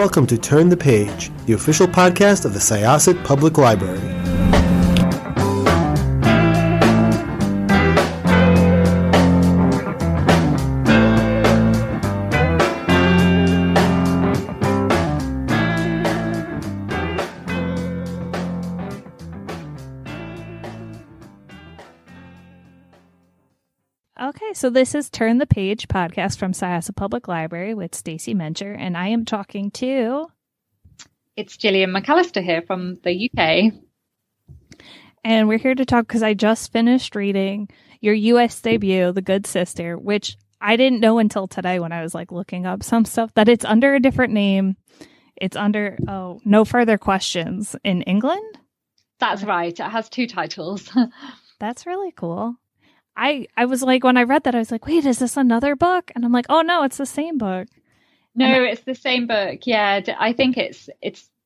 welcome to Turn the Page, the official podcast of the Syosset Public Library. Okay, so this is Turn the Page podcast from Syosset Public Library with Stacey Mencher, and I am talking to... It's Gillian McAllister here from the UK. And we're here to talk because I just finished reading your US debut, The Good Sister, which I didn't know until today when I was looking up some stuff, that it's under a different name. It's under, No Further Questions in England? That's right. It has two titles. That's really cool. I was when I read that, I was like, wait, is this another book? And I'm like, oh, no, it's the same book. No, it's the same book. Yeah, I think it's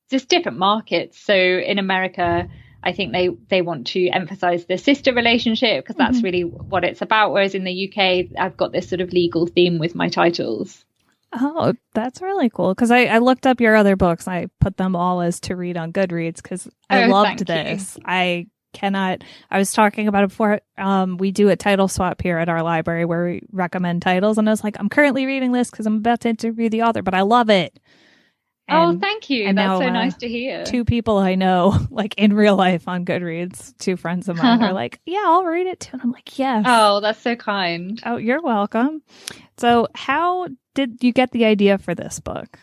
just different markets. So in America, I think they want to emphasize the sister relationship because that's really what it's about. Whereas in the UK, I've got this sort of legal theme with my titles. Oh, that's really cool. Because I looked up your other books. I put them all as to read on Goodreads because I loved this. I was talking about it before. We do a title swap here at our library where we recommend titles, and I was like, I'm currently reading this because I'm about to interview the author, but I love it. And, thank you. And that's so nice to hear. Two people I know, in real life on Goodreads, two friends of mine are like, yeah, I'll read it too. And I'm like, yes. Oh, that's so kind. Oh, you're welcome. So how did you get the idea for this book?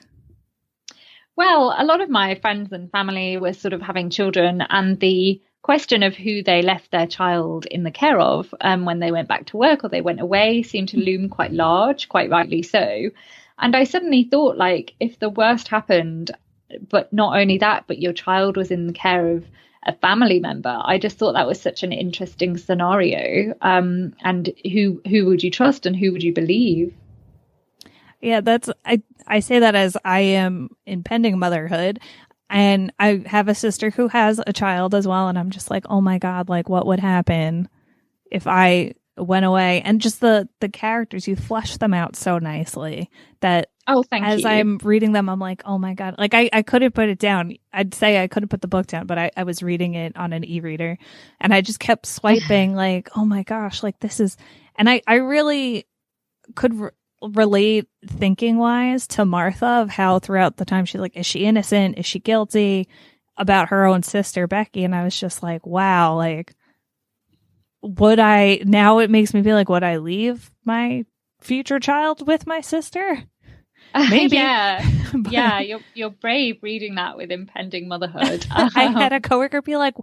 Well, a lot of my friends and family were sort of having children, and the question of who they left their child in the care of when they went back to work or they went away seemed to loom quite large, quite rightly so. And I suddenly thought, if the worst happened, but not only that, but your child was in the care of a family member, I just thought that was such an interesting scenario. And who would you trust and who would you believe? Yeah, I say that as I am in pending motherhood. And I have a sister who has a child as well. And I'm just like, oh my God, what would happen if I went away? And just the characters, you flesh them out so nicely that as I'm reading them, I'm like, oh my God, I couldn't put it down. I'd say I couldn't put the book down, but I was reading it on an e-reader and I just kept swiping oh my gosh, this is, and I really could relate thinking wise to Martha of how throughout the time she's is she innocent, is she guilty, about her own sister Becky, and I was just like, wow, would I, now it makes me feel would I leave my future child with my sister? Maybe. Yeah, you're brave reading that with impending motherhood. I had a coworker be like,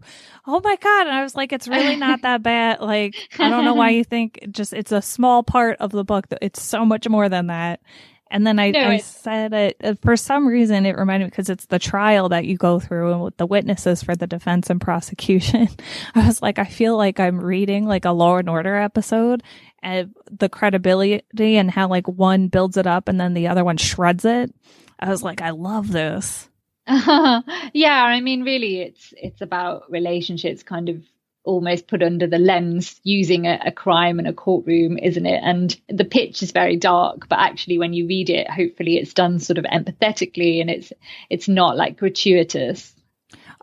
oh my God, and I was like, it's really not that bad. I don't know why you think it's a small part of the book. It's so much more than that. And then I said it, for some reason it reminded me, because it's the trial that you go through and with the witnesses for the defense and prosecution. I was like, I feel like I'm reading a Law and Order episode, and the credibility and how one builds it up and then the other one shreds it. I was like, I love this. Yeah, I mean, really, it's about relationships kind of almost put under the lens using a crime in a courtroom, isn't it? And the pitch is very dark, but actually when you read it, hopefully it's done sort of empathetically and it's not gratuitous.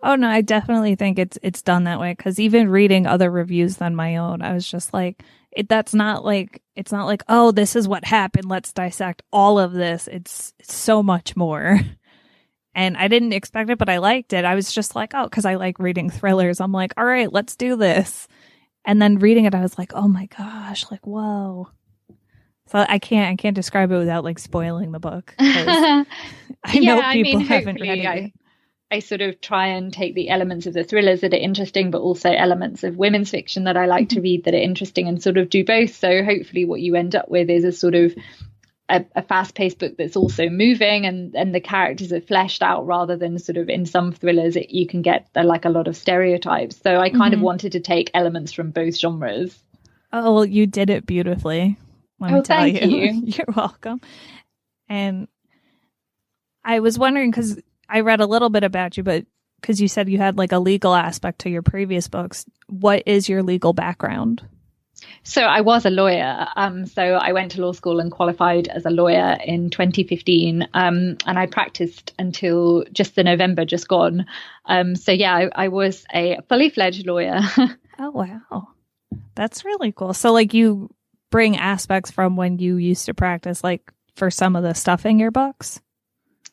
Oh no, I definitely think it's done that way, because even reading other reviews than my own, I was just like, it's not oh, this is what happened, let's dissect all of this. It's so much more. And I didn't expect it, but I liked it. I was just like, oh, because I like reading thrillers. I'm like, all right, let's do this. And then reading it, I was like, oh my gosh, whoa. So I can't describe it without spoiling the book. I know people haven't read it. I sort of try and take the elements of the thrillers that are interesting, but also elements of women's fiction that I like to read that are interesting, and sort of do both. So hopefully what you end up with is a sort of a fast-paced book that's also moving, and the characters are fleshed out, rather than sort of in some thrillers you can get a lot of stereotypes. So I kind of wanted to take elements from both genres. Oh, well, you did it beautifully. Let me tell you. Thank you. You're welcome. And I was wondering, because I read a little bit about you, but because you said you had a legal aspect to your previous books, what is your legal background? So I was a lawyer. So I went to law school and qualified as a lawyer in 2015. And I practiced until just the November just gone. So yeah, I was a fully fledged lawyer. Oh, wow. That's really cool. So like you bring aspects from when you used to practice, like for some of the stuff in your books?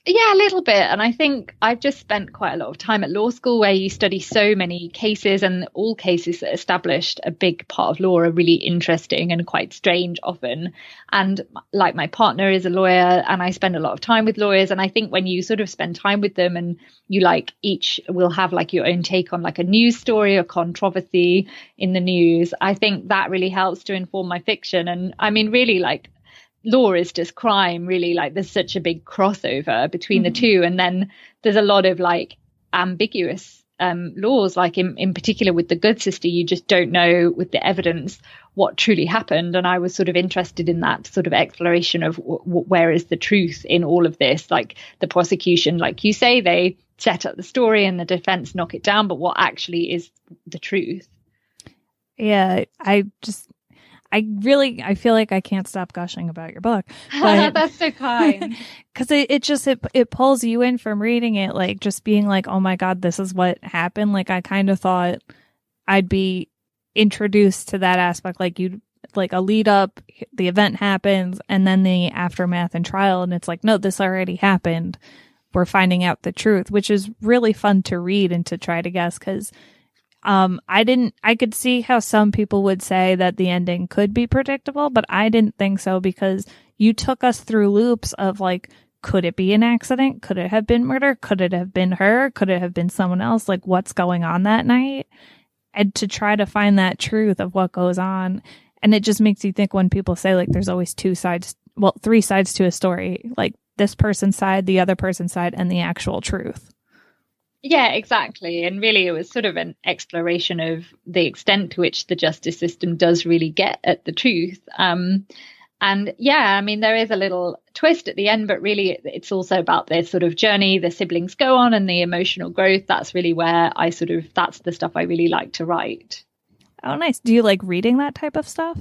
Yeah, a little bit. And I think I've just spent quite a lot of time at law school where you study so many cases, and all cases that established a big part of law are really interesting and quite strange often. And like my partner is a lawyer and I spend a lot of time with lawyers. And I think when you sort of spend time with them and you like each will have like your own take on like a news story or controversy in the news, I think that really helps to inform my fiction. And I mean, really like law is just crime, really. Like there's such a big crossover between the two, and then there's a lot of like ambiguous laws, like in particular with the good sister, you just don't know with the evidence what truly happened. And I was sort of interested in that sort of exploration of where is the truth in all of this. Like the prosecution, like you say, they set up the story and the defense knock it down, but what actually is the truth? Yeah, I feel like I can't stop gushing about your book. But that's so kind. Because it pulls you in from reading it, like just being like, oh my God, this is what happened. Like I kind of thought I'd be introduced to that aspect, like you like a lead up, the event happens, and then the aftermath and trial, and it's like, no, this already happened. We're finding out the truth, which is really fun to read and to try to guess, because I could see how some people would say that the ending could be predictable, but I didn't think so, because you took us through loops of like, could it be an accident? Could it have been murder? Could it have been her? Could it have been someone else? Like what's going on that night? And to try to find that truth of what goes on. And it just makes you think when people say like, there's always three sides to a story, like this person's side, the other person's side, and the actual truth. Yeah, exactly. And really, it was sort of an exploration of the extent to which the justice system does really get at the truth. And yeah, I mean, there is a little twist at the end, but really, it's also about their sort of journey the siblings go on and the emotional growth. That's really where that's the stuff I really like to write. Oh, nice. Do you like reading that type of stuff?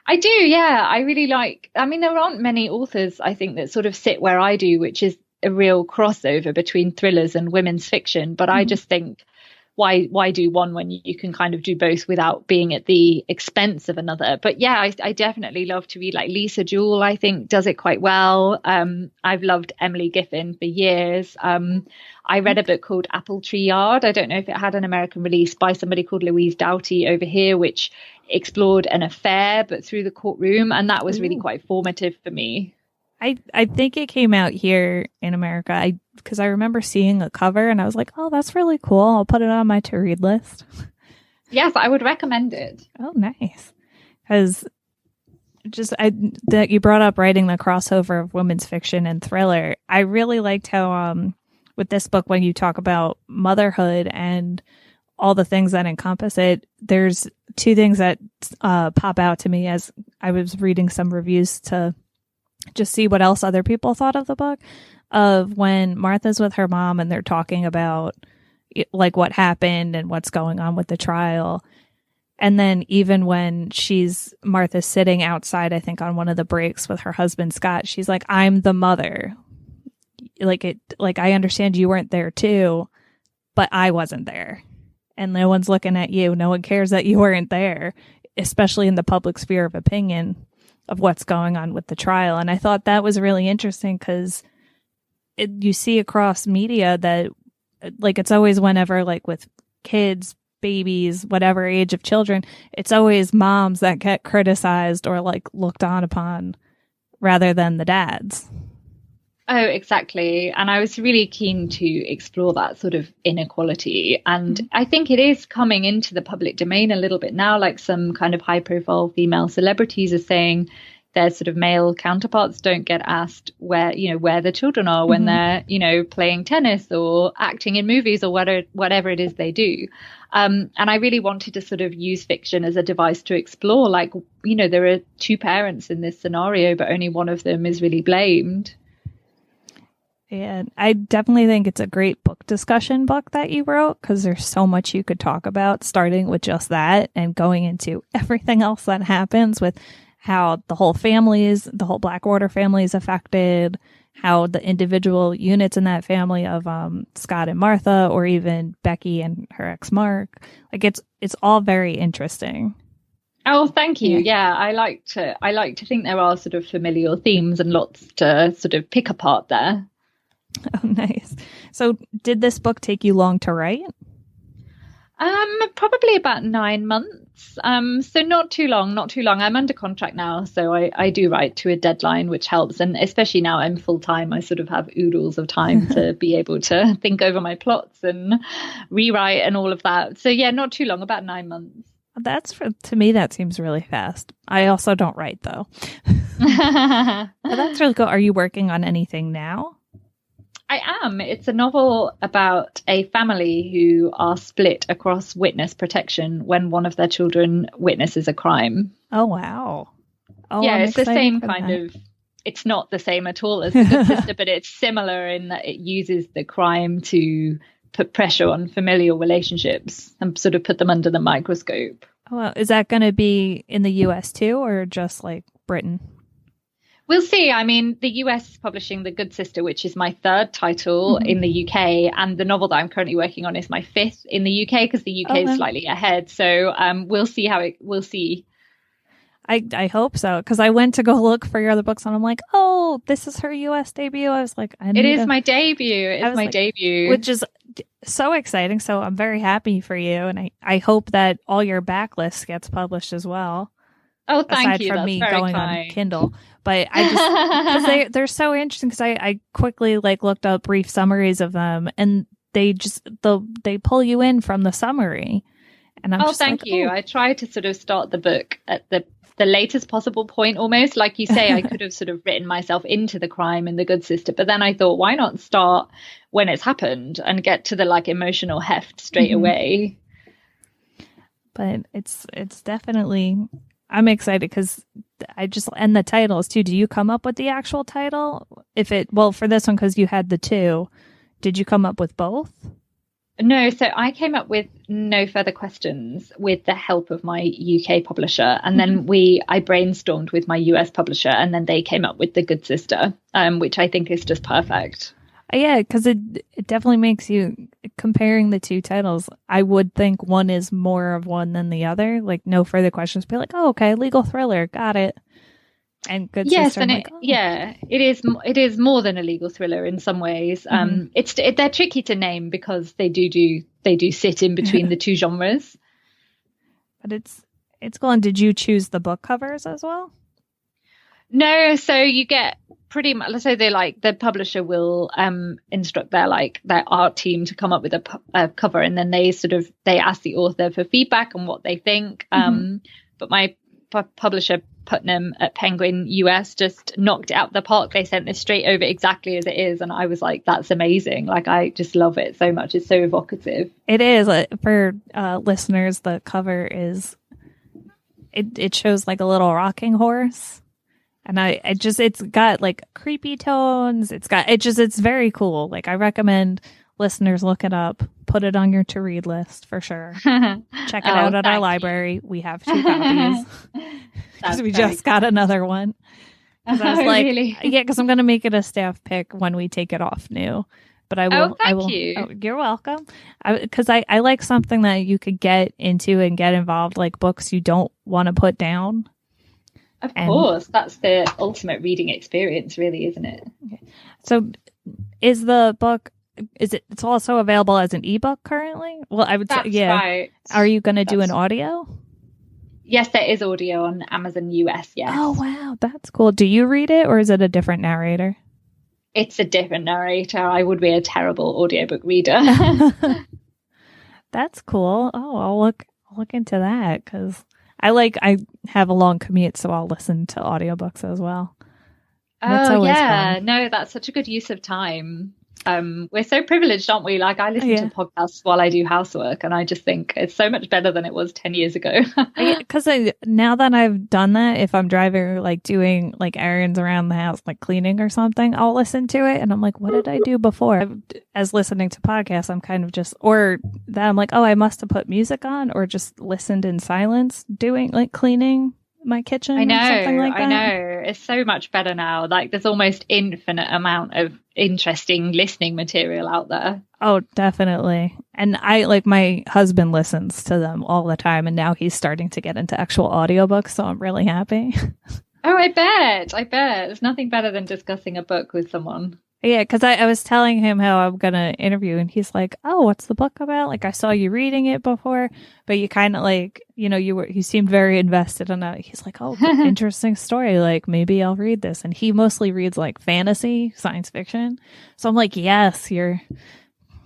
I do, yeah. I really like, I mean, there aren't many authors, I think, that sort of sit where I do, which is a real crossover between thrillers and women's fiction. But I just think, why do one when you can kind of do both without being at the expense of another? But yeah, I definitely love to read, like Lisa Jewell, I think does it quite well. I've loved Emily Giffin for years. I read a book called Apple Tree Yard. I don't know if it had an American release, by somebody called Louise Doughty over here, which explored an affair but through the courtroom, and that was really quite formative for me. I think it came out here in America because I remember seeing a cover and I was like, oh, that's really cool. I'll put it on my to read list. Yes, I would recommend it. Oh, nice. Because that you brought up writing the crossover of women's fiction and thriller. I really liked how with this book, when you talk about motherhood and all the things that encompass it, there's two things that pop out to me as I was reading some reviews to just see what else other people thought of the book, of when Martha's with her mom and they're talking about like what happened and what's going on with the trial. And then even when Martha's sitting outside, I think on one of the breaks with her husband, Scott, she's like, I'm the mother. Like I understand you weren't there too, but I wasn't there. And no one's looking at you. No one cares that you weren't there, especially in the public sphere of opinion of what's going on with the trial. And I thought that was really interesting because you see across media that like it's always whenever like with kids, babies, whatever age of children, it's always moms that get criticized or like looked on upon rather than the dads. Oh, exactly. And I was really keen to explore that sort of inequality. And I think it is coming into the public domain a little bit now, like some kind of high profile female celebrities are saying their sort of male counterparts don't get asked where the children are when they're, playing tennis or acting in movies or whatever it is they do. And I really wanted to sort of use fiction as a device to explore, like, there are two parents in this scenario, but only one of them is really blamed. And I definitely think it's a great book discussion book that you wrote, because there's so much you could talk about, starting with just that and going into everything else that happens with how the whole Blackwater family is affected, how the individual units in that family of Scott and Martha, or even Becky and her ex Mark, like it's all very interesting. Oh, thank you. Yeah, I like to think there are sort of familial themes and lots to sort of pick apart there. Oh, nice. So did this book take you long to write? Probably about 9 months. So not too long. I'm under contract now, so I do write to a deadline, which helps. And especially now I'm full time, I sort of have oodles of time to be able to think over my plots and rewrite and all of that. So yeah, not too long, about 9 months. To me, that seems really fast. I also don't write though. But that's really cool. Are you working on anything now? I am. It's a novel about a family who are split across witness protection when one of their children witnesses a crime. Oh, wow. Oh, yeah, it's the same kind of, it's not the same at all as The Good Sister, but it's similar in that it uses the crime to put pressure on familial relationships and sort of put them under the microscope. Oh, well, is that going to be in the US too, or just like Britain? We'll see. I mean, the US is publishing The Good Sister, which is my third title in the UK. And the novel that I'm currently working on is my fifth in the UK, because the UK is slightly ahead. So we'll see we'll see. I hope so, because I went to go look for your other books and I'm like, oh, this is her US debut. I was like, it is my debut. It's my debut. Which is so exciting. So I'm very happy for you. And I hope that all your backlist gets published as well. Oh, thank you. Aside from That's me very going kind. on Kindle. But I just, because they're so interesting, because I quickly looked up brief summaries of them, and they pull you in from the summary. And I'm just thank you. I try to sort of start the book at the latest possible point, almost. Like you say, I could have sort of written myself into the crime in The Good Sister, but then I thought, why not start when it's happened and get to the emotional heft straight away? But it's definitely, I'm excited because and the titles too. Do you come up with the actual title? For this one, because you had the two, did you come up with both? No, so I came up with No Further Questions with the help of my UK publisher, and then I brainstormed with my US publisher, and then they came up with The Good Sister, which I think is just perfect. Yeah, because it definitely makes you, comparing the two titles, I would think one is more of one than the other. Like No Further Questions, be like, oh, okay, legal thriller, got it. And Good Sister, and it is more than a legal thriller in some ways. They're tricky to name because they do sit in between the two genres. But it's cool. And did you choose the book covers as well? No, so you get pretty much. Let's say the publisher will instruct their art team to come up with a cover, and then they ask the author for feedback on what they think. But my publisher Putnam at Penguin US just knocked it out of the park. They sent this straight over exactly as it is, and I was like, that's amazing. I just love it so much. It's so evocative. It is. For listeners, the cover is it shows like a little rocking horse, and it's got creepy tones. It's very cool. I recommend listeners look it up, put it on your to read list for sure. Check it out at our library. We have 2 copies because we just got another one. I was really? Yeah, because I'm going to make it a staff pick when we take it off new. But I will. Thank you. Oh, you're welcome. Because I like something that you could get into and get involved, like books you don't want to put down. Of course, that's the ultimate reading experience, really, isn't it? Okay. So, is the book? It's also available as an ebook currently? Well, I would say, yeah. Right. Are you going to do an audio? Yes, there is audio on Amazon US, yes. Oh, wow. That's cool. Do you read it, or is it a different narrator? It's a different narrator. I would be a terrible audiobook reader. That's cool. Oh, I'll look into that, because I have a long commute, so I'll listen to audiobooks as well. Oh, yeah. Fun. No, that's such a good use of time. We're so privileged, aren't we? Like I listen to podcasts while I do housework, and I just think it's so much better than it was 10 years ago. Because now that I've done that, if I'm driving or like doing like errands around the house, like cleaning or something, I'll listen to it and I'm like, what did I do before? As listening to podcasts, I'm kind of just, or that I'm like, oh, I must have put music on or just listened in silence doing like cleaning my kitchen. I know, or something like that. I know. It's so much better now. Like there's almost infinite amount of interesting listening material out there. Oh, definitely. And I like my husband listens to them all the time, and now he's starting to get into actual audiobooks, so I'm really happy. Oh, I bet. There's nothing better than discussing a book with someone. Yeah, because I was telling him how I'm going to interview, and he's like, oh, what's the book about? Like, I saw you reading it before, but you kind of like, you know, you seemed very invested in it. He's like, oh, interesting story. Like, maybe I'll read this. And he mostly reads like fantasy, science fiction. So I'm like, yes, you're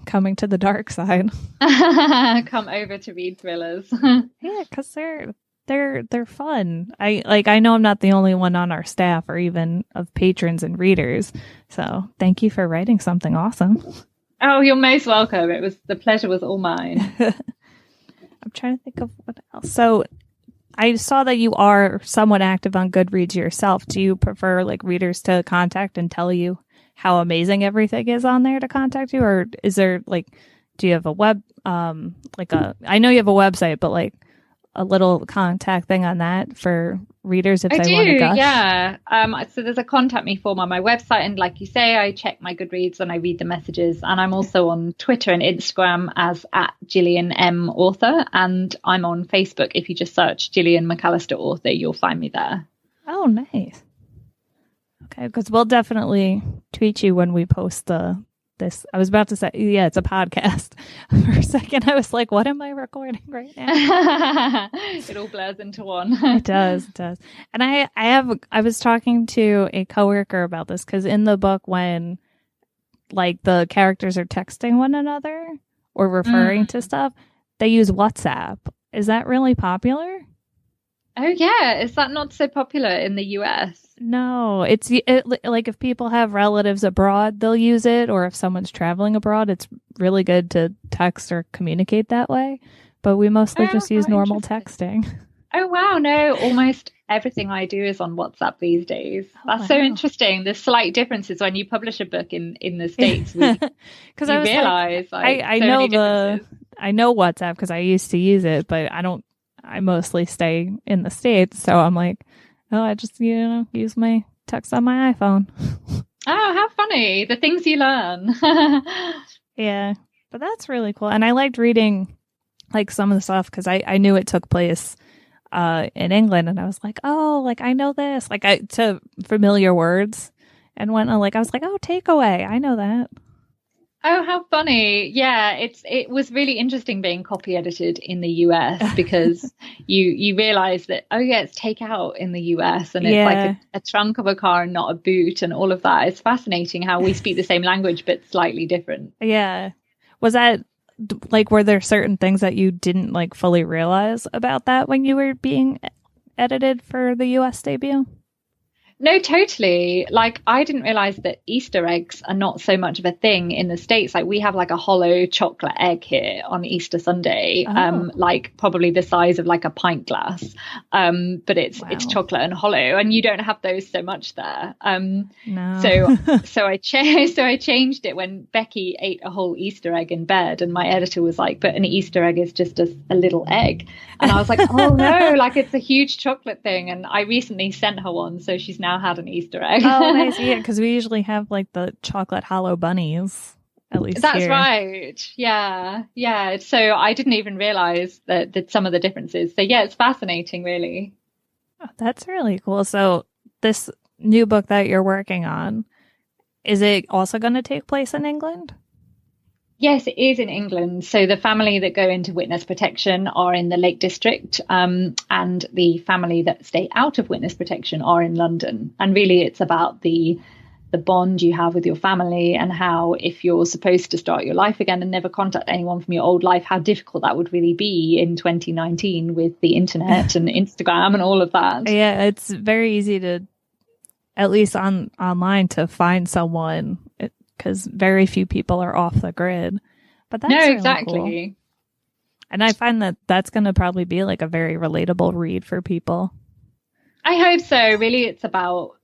coming to the dark side. Come over to read thrillers. Yeah, because they're fun. I know I'm not the only one on our staff or even of patrons and readers. So thank you for writing something awesome. Oh, you're most welcome. The pleasure was all mine. I'm trying to think of what else. So I saw that you are somewhat active on Goodreads yourself. Do you prefer like readers to contact and tell you how amazing everything is on there to contact you? Or is there like, do you have a web, I know you have a website, but like a little contact thing on that for readers if they want to gush? Yeah. So there's a contact me form on my website, and like you say, I check my Goodreads and I read the messages, and I'm also on Twitter and Instagram as @Gillian M Author, and I'm on Facebook. If you just search Gillian McAllister Author, you'll find me there. Oh, nice. Okay, because we'll definitely tweet you when we post this. I was about to say, yeah, it's a podcast. For a second, I was like, what am I recording right now? It all blurs into one. It does. And I was talking to a coworker about this because in the book, when like the characters are texting one another or referring to stuff, they use WhatsApp. Is that really popular? Oh, yeah. Is that not so popular in the US? No, it's like if people have relatives abroad, they'll use it. Or if someone's traveling abroad, it's really good to text or communicate that way. But we mostly just use normal texting. Oh, wow. No, almost everything I do is on WhatsApp these days. That's so interesting. There's slight differences when you publish a book in the States. Because I realize I know WhatsApp because I used to use it, but I mostly stay in the States. So I'm like, oh, I just, use my text on my iPhone. Oh, how funny. The things you learn. Yeah, but that's really cool. And I liked reading like some of the stuff because I knew it took place in England. And I was like, oh, like I know this. Like to familiar words. And when I was like, oh, takeaway. I know that. Oh, how funny. Yeah, it was really interesting being copy edited in the US because you realize that, oh, yeah, it's takeout in the US and it's like a trunk of a car and not a boot and all of that. It's fascinating how we speak the same language but slightly different. Yeah. Was that like, were there certain things that you didn't like fully realize about that when you were being edited for the US debut? No, totally. Like, I didn't realize that Easter eggs are not so much of a thing in the States. Like, we have like a hollow chocolate egg here on Easter Sunday, like probably the size of like a pint glass. But it's chocolate and hollow, and you don't have those so much there. No. So I changed it when Becky ate a whole Easter egg in bed, and my editor was like, "But an Easter egg is just a little egg," and I was like, "Oh no, like it's a huge chocolate thing." And I recently sent her one, so she's now had an Easter egg. Oh, nice. Yeah, because we usually have like the chocolate hollow bunnies, at least that's here. Right. Yeah. So I didn't even realize that some of the differences. So yeah, it's fascinating, really. Oh, that's really cool. So this new book that you're working on, is it also going to take place in England? Yes, it is in England. So the family that go into witness protection are in the Lake District, and the family that stay out of witness protection are in London. And really, it's about the bond you have with your family and how, if you're supposed to start your life again and never contact anyone from your old life, how difficult that would really be in 2019 with the internet and Instagram and all of that. Yeah, it's very easy to, at least online, to find someone because very few people are off the grid. But that's no, really exactly. Cool. And I find that that's going to probably be like a very relatable read for people. I hope so. Really, it's about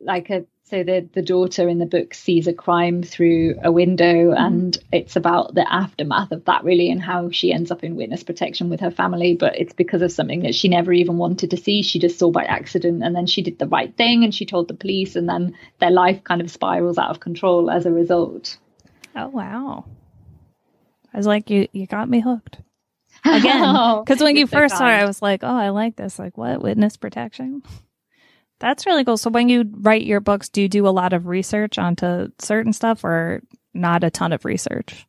so the daughter in the book sees a crime through a window, and it's about the aftermath of that, really, and how she ends up in witness protection with her family. But it's because of something that she never even wanted to see. She just saw by accident, and then she did the right thing and she told the police, and then their life kind of spirals out of control as a result. Oh, wow. I was like, you got me hooked. Again, because when you first saw it, I was like, oh, I like this. Like, what? Witness protection? That's really cool. So when you write your books, do you do a lot of research onto certain stuff or not a ton of research?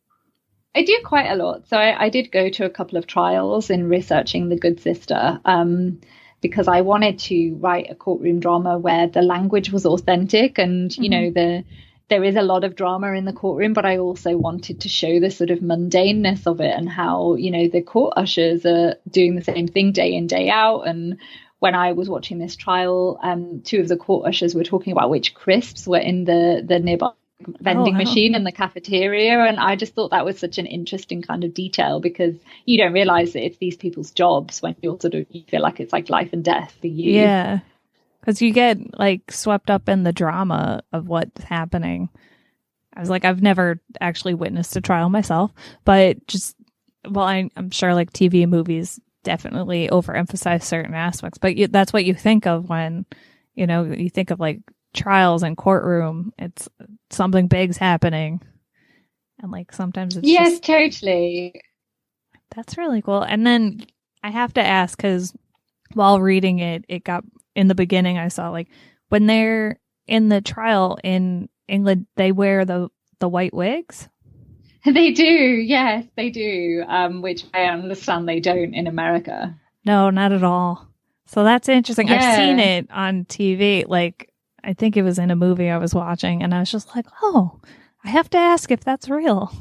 I do quite a lot. So I did go to a couple of trials in researching The Good Sister because I wanted to write a courtroom drama where the language was authentic and, you know, there is a lot of drama in the courtroom, but I also wanted to show the sort of mundaneness of it and how, you know, the court ushers are doing the same thing day in, day out. And when I was watching this trial, two of the court ushers were talking about which crisps were in the nearby vending machine in the cafeteria. And I just thought that was such an interesting kind of detail because you don't realize that it's these people's jobs when you feel like it's like life and death for you. Yeah. Because you get like swept up in the drama of what's happening. I was like, I've never actually witnessed a trial myself, but just, well, I'm sure like TV and movies definitely overemphasize certain aspects, but that's what you think of when, you know, you think of like trials and courtroom. It's something big's happening. And like sometimes it's yes, totally. That's really cool. And then I have to ask, because while reading it got, in the beginning, I saw like when they're in the trial in England, they wear the white wigs. They do. Yes, they do. Which I understand they don't in America. No, not at all. So that's interesting. Yeah. I've seen it on TV. Like, I think it was in a movie I was watching and I was just like, oh, I have to ask if that's real.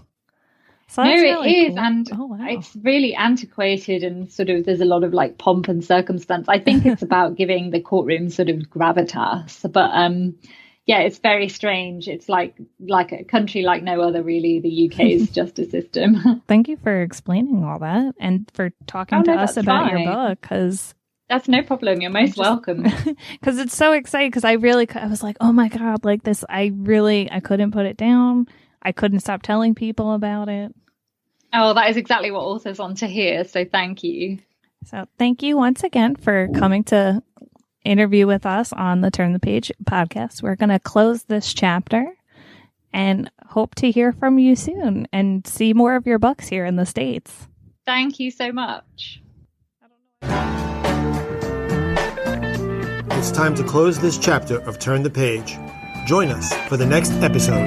So no, really it is. cool. And wow. It's really antiquated and sort of there's a lot of like pomp and circumstance. I think it's about giving the courtroom sort of gravitas. But yeah, it's very strange. It's like a country like no other, really, the UK's justice system. Thank you for explaining all that and for talking to us about your book. Because that's no problem. You're most welcome. Because it's so exciting. Because I was like, oh my God, like this. I couldn't put it down. I couldn't stop telling people about it. Oh, that is exactly what authors want to hear. So thank you. So thank you once again for coming to interview with us on the Turn the Page podcast. We're going to close this chapter and hope to hear from you soon and see more of your books here in the States. Thank you so much. It's time to close this chapter of Turn the Page. Join us for the next episode.